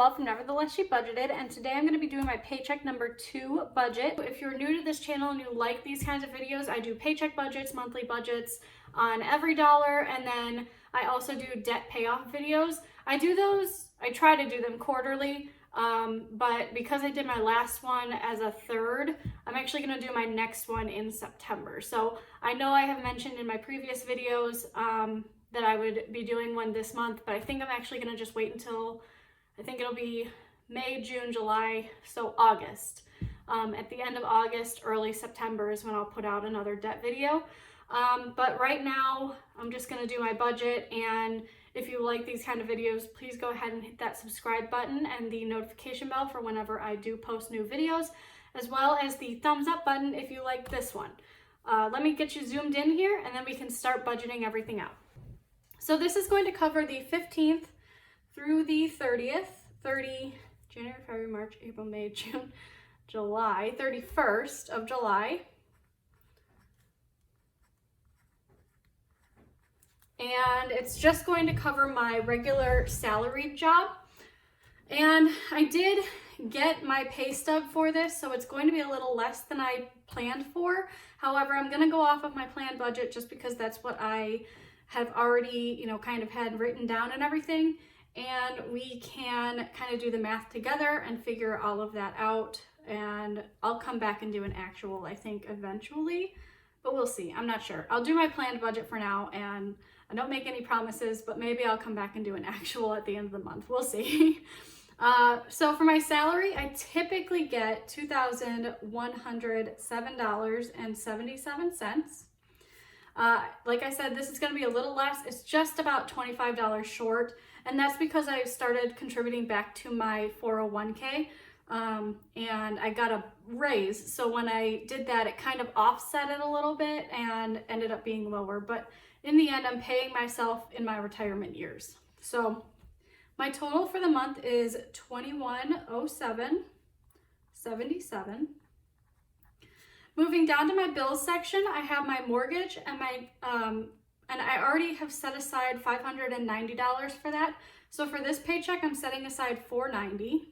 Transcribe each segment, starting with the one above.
well from Nevertheless She Budgeted, and today I'm going to be doing my paycheck number 2 budget. If you're new to this channel and you like these kinds of videos, I do paycheck budgets, monthly budgets on every dollar, and then I also do debt payoff videos. I try to do them quarterly, but because I did my last one as a third, I'm actually going to do my next one in September. So I know I have mentioned in my previous videos that I would be doing one this month, but I think I'm actually going to just wait until, I think it'll be May, June, July, so August. At the end of August, early September is when I'll put out another debt video. But right now, I'm just going to do my budget, and if you like these kind of videos, please go ahead and hit that subscribe button and the notification bell for whenever I do post new videos, as well as the thumbs up button if you like this one. Let me get you zoomed in here, and then we can start budgeting everything out. So this is going to cover the 15th through the 30th, January, February, March, April, May, June, July, 31st of July. And it's just going to cover my regular salaried job. And I did get my pay stub for this, so it's going to be a little less than I planned for. However, I'm going to go off of my planned budget just because that's what I have already, kind of had written down and everything. And we can kind of do the math together and figure all of that out. And I'll come back and do an actual, I think, eventually, but we'll see. I'm not sure. I'll do my planned budget for now, and I don't make any promises, but maybe I'll come back and do an actual at the end of the month. We'll see. So for my salary, I typically get $2,107.77. Like I said, this is going to be a little less. It's just about $25 short, and that's because I started contributing back to my 401k, and I got a raise. So when I did that, it kind of offset it a little bit and ended up being lower. But in the end, I'm paying myself in my retirement years. So my total for the month is $2107.77. Moving down to my bills section, I have my mortgage and and I already have set aside $590 for that. So for this paycheck, I'm setting aside $490.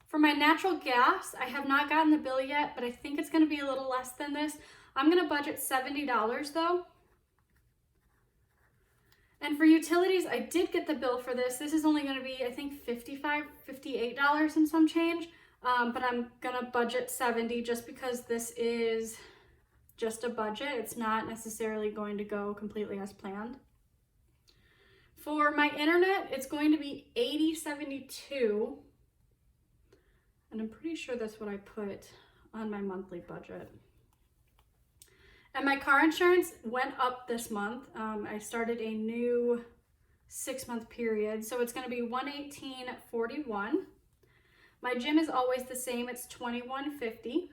For my natural gas, I have not gotten the bill yet, but I think it's going to be a little less than this. I'm going to budget $70 though. And for utilities, I did get the bill for this. This is only going to be, I think, $58 and some change. But I'm gonna budget $70 just because this is just a budget. It's not necessarily going to go completely as planned. For my internet, it's going to be $80.72, and I'm pretty sure that's what I put on my monthly budget. And my car insurance went up this month. I started a new 6-month period, so it's going to be $118.41. My gym is always the same, it's $21.50.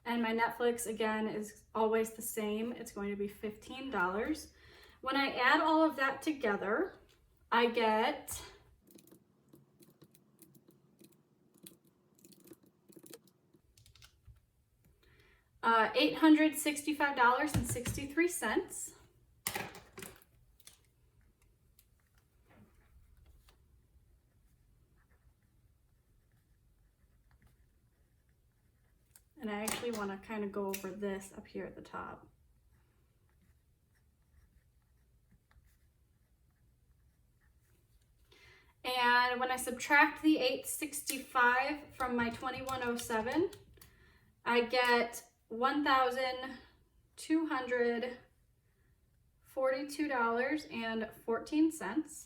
And my Netflix, again, is always the same. It's going to be $15. When I add all of that together, I get $865.63. And I actually want to kind of go over this up here at the top. And when I subtract the $865 from my $2107, I get $1,242.14.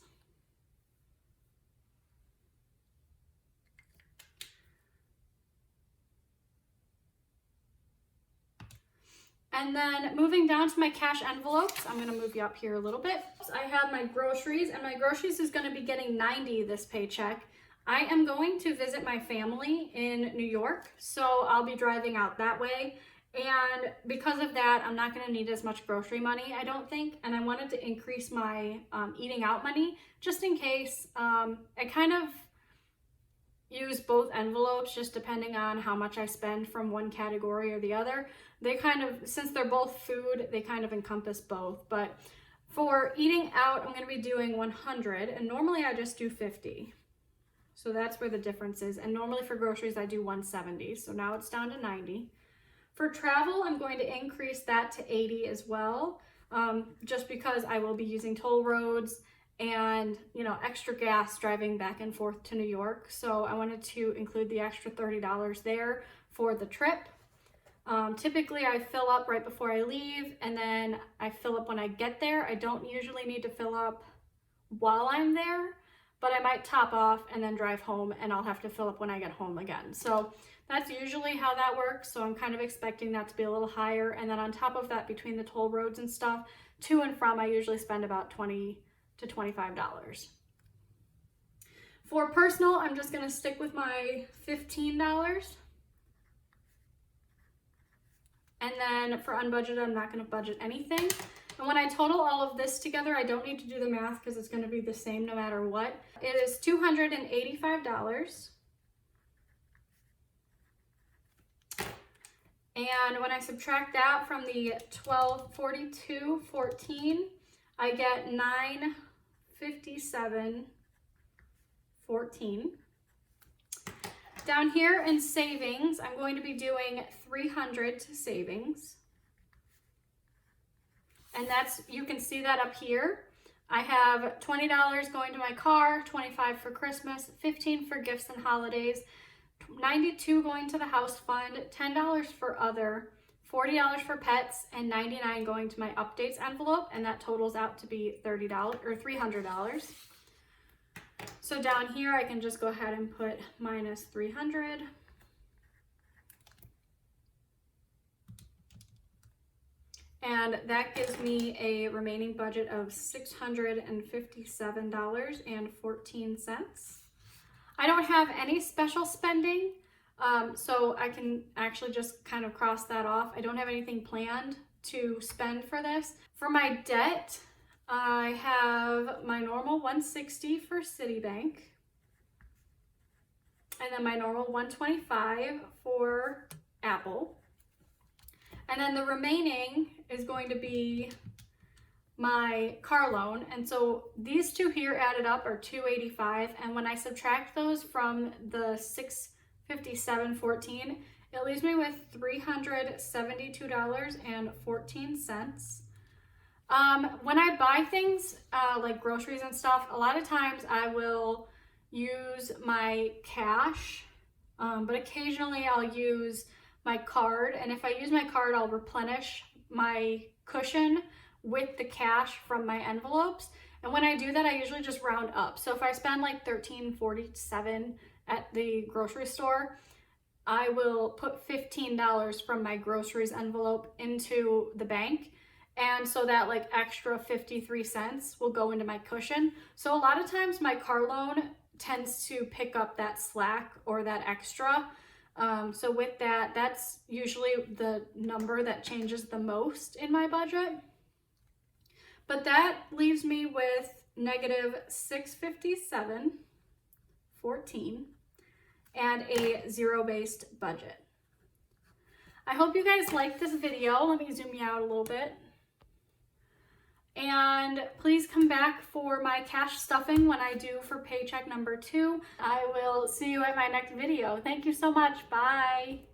And then moving down to my cash envelopes, I'm going to move you up here a little bit. So I have my groceries, and my groceries is going to be getting $90 this paycheck. I am going to visit my family in New York, so I'll be driving out that way. And because of that, I'm not going to need as much grocery money, I don't think. And I wanted to increase my eating out money just in case. I kind of use both envelopes just depending on how much I spend from one category or the other. They kind of, since they're both food, they kind of encompass both. But For eating out, I'm going to be doing 100, and normally I just do 50. So that's where the difference is. And normally for groceries, I do 170. So now it's down to 90. For travel, I'm going to increase that to 80 as well, just because I will be using toll roads and, you know, extra gas driving back and forth to New York. So I wanted to include the extra $30 there for the trip. Typically I fill up right before I leave, and then I fill up when I get there. I don't usually need to fill up while I'm there, but I might top off and then drive home, and I'll have to fill up when I get home again. So that's usually how that works. So I'm kind of expecting that to be a little higher. And then on top of that, between the toll roads and stuff, to and from, I usually spend about $20 to $25. For personal, I'm just gonna stick with my $15. And then for unbudgeted, I'm not going to budget anything. And when I total all of this together, I don't need to do the math because it's going to be the same no matter what. It is $285. And when I subtract that from the $1242.14, I get $957.14. Down here in savings, I'm going to be doing 300 to savings. And that's, you can see that up here. I have $20 going to my car, $25 for Christmas, $15 for gifts and holidays, $92 going to the house fund, $10 for other, $40 for pets, and $99 going to my updates envelope, and that totals out to be $30 or $300. So down here, I can just go ahead and put minus 300. And that gives me a remaining budget of $657.14. I don't have any special spending, so I can actually just kind of cross that off. I don't have anything planned to spend for this. For my debt, I have my normal 160 for Citibank, and then my normal 125 for Apple. And then the remaining is going to be my car loan. And so these two here added up are 285. And when I subtract those from the 657.14, it leaves me with $372.14. When I buy things like groceries and stuff, a lot of times I will use my cash, but occasionally I'll use my card. And if I use my card, I'll replenish my cushion with the cash from my envelopes. And when I do that, I usually just round up. So if I spend like $13.47 at the grocery store, I will put $15 from my groceries envelope into the bank. And so that like extra 53 cents will go into my cushion. So a lot of times my car loan tends to pick up that slack or that extra. So with that, that's usually the number that changes the most in my budget. But that leaves me with negative $657.14 and a zero-based budget. I hope you guys liked this video. Let me zoom you out a little bit. And please come back for my cash stuffing when I do for paycheck number 2. I will see you at my next video. Thank you so much. Bye.